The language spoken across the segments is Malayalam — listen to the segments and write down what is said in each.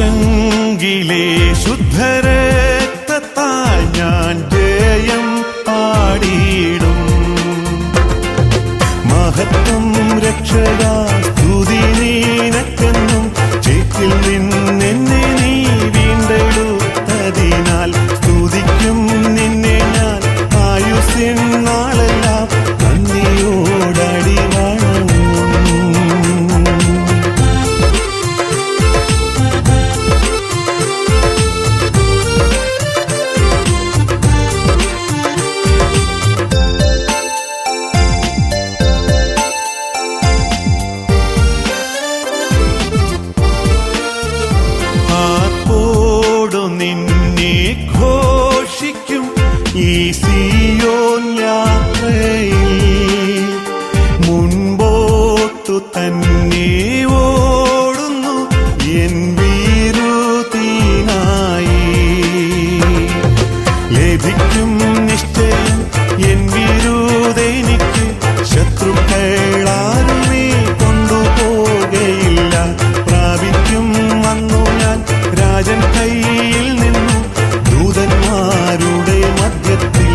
തഞ്ചങ്കിലെ ശുദ്ധരക്തത്താൽ ഞാൻ ജയം പാടിയിടും. മഹത്വം രക്ഷക സ്തുതി നിനക്കെന്നും. ചേറ്റിൽ നിന്നെന്നെ നീ വീണ്ടെടുത്തതിനാൽ സ്തുതിക്കും നിന്നെ ഞാൻ ആയുസ്സിൻ നാളെല്ലാം നന്ദിയോടടി നിന്നെ ഘോഷിക്കും ഈ സിയോൻ യാത്രയിൽ. മുൻപോട്ടു തന്നെ ഓടുന്നു എൻ വിരുദിനായി. ലഭിക്കും നിശ്ചയം എൻ വിരുദെനിക്ക്. ശത്രുക്കളാരുമേ കൊണ്ടുപോകയില്ല. പ്രാപിക്കും വന്നു ഞാൻ രാജൻ കയ്യിൽ നിന്നു ദൂതന്മാരുടെ മധ്യത്തിൽ.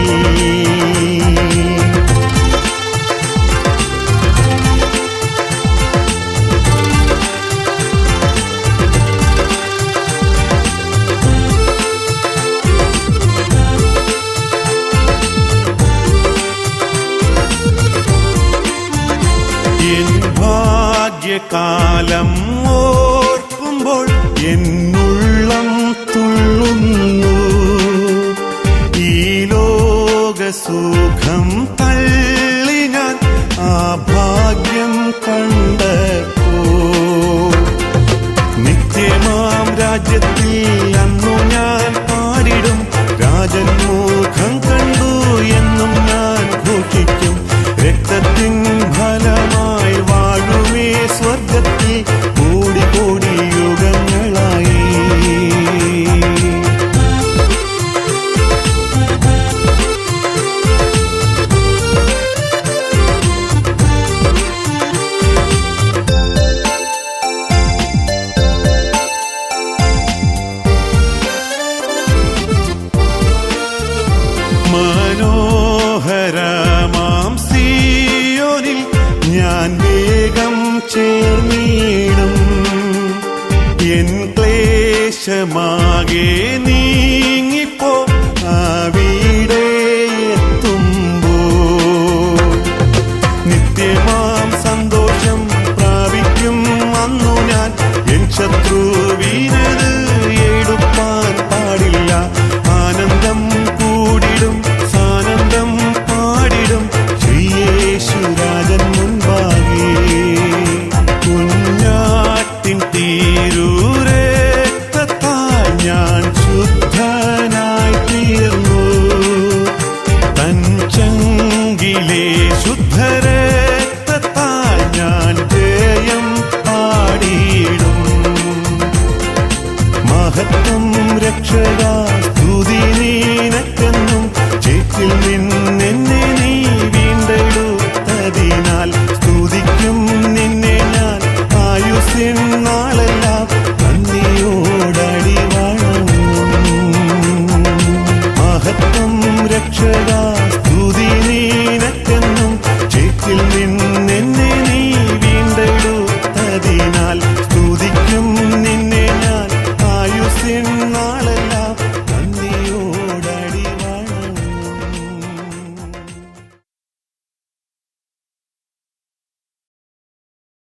എൻ ഭാഗ്യകാലം ഓർക്കുമ്പോൾ എന്നുള്ളം തുള്ളുന്നു. ഈ ലോകസുഖം തള്ളി ഞാൻ ആ ഭാഗ്യം കണ്ടപ്പോ. നിത്യമാം രാജ്യത്തിൽ അന്നു ഞാൻ പാടിടും. രാജൻ മുഖം കണ്ടു എന്നും ഞാൻ ഘോഷിക്കും. രക്തത്തിൻ ഫലമായി വാഴുമേ സ്വർഗത്തിൽ കോടി കോടി യുഗങ്ങളായി. മനോഹരമാം സിയോനിൽ ഞാൻ വേഗം ചേർന്നിടും. എൻ ക്ലേശമാകെ നീങ്ങിപ്പോ അവിടെ എത്തുമ്പോൾ. നിത്യമാം സന്തോഷം പ്രാപിക്കും അന്നു ഞാൻ. എൻ ശത്രുവിനത് എടുപ്പാൻ പാടില്ല. ആനന്ദം കൂടിടും സാനന്ദം പാടിടും ശ്രീയേശുരാജൻ മുൻപാകെ. കുഞ്ഞാട്ടിൻ തിരുരക്തത്താൽ ഞാൻ ശുദ്ധനായി തീർന്നു. തഞ്ചങ്കിലെ ശുദ്ധരക്തത്താൽ ഞാൻ ജയം പാടിയിടും. മഹത്വം രക്ഷക സ്തുതി നിനക്കെന്നും. ചേറ്റിൽ നിന്നെന്നെ നീ വീണ്ടെടുത്തതിനാൽ സ്തുതിക്കും നിന്നെ ഞാൻ ആയുസ്സിൻ നാളെല്ലാം നന്ദിയോടടി വണങ്ങും. മഹത്വം രക്ഷക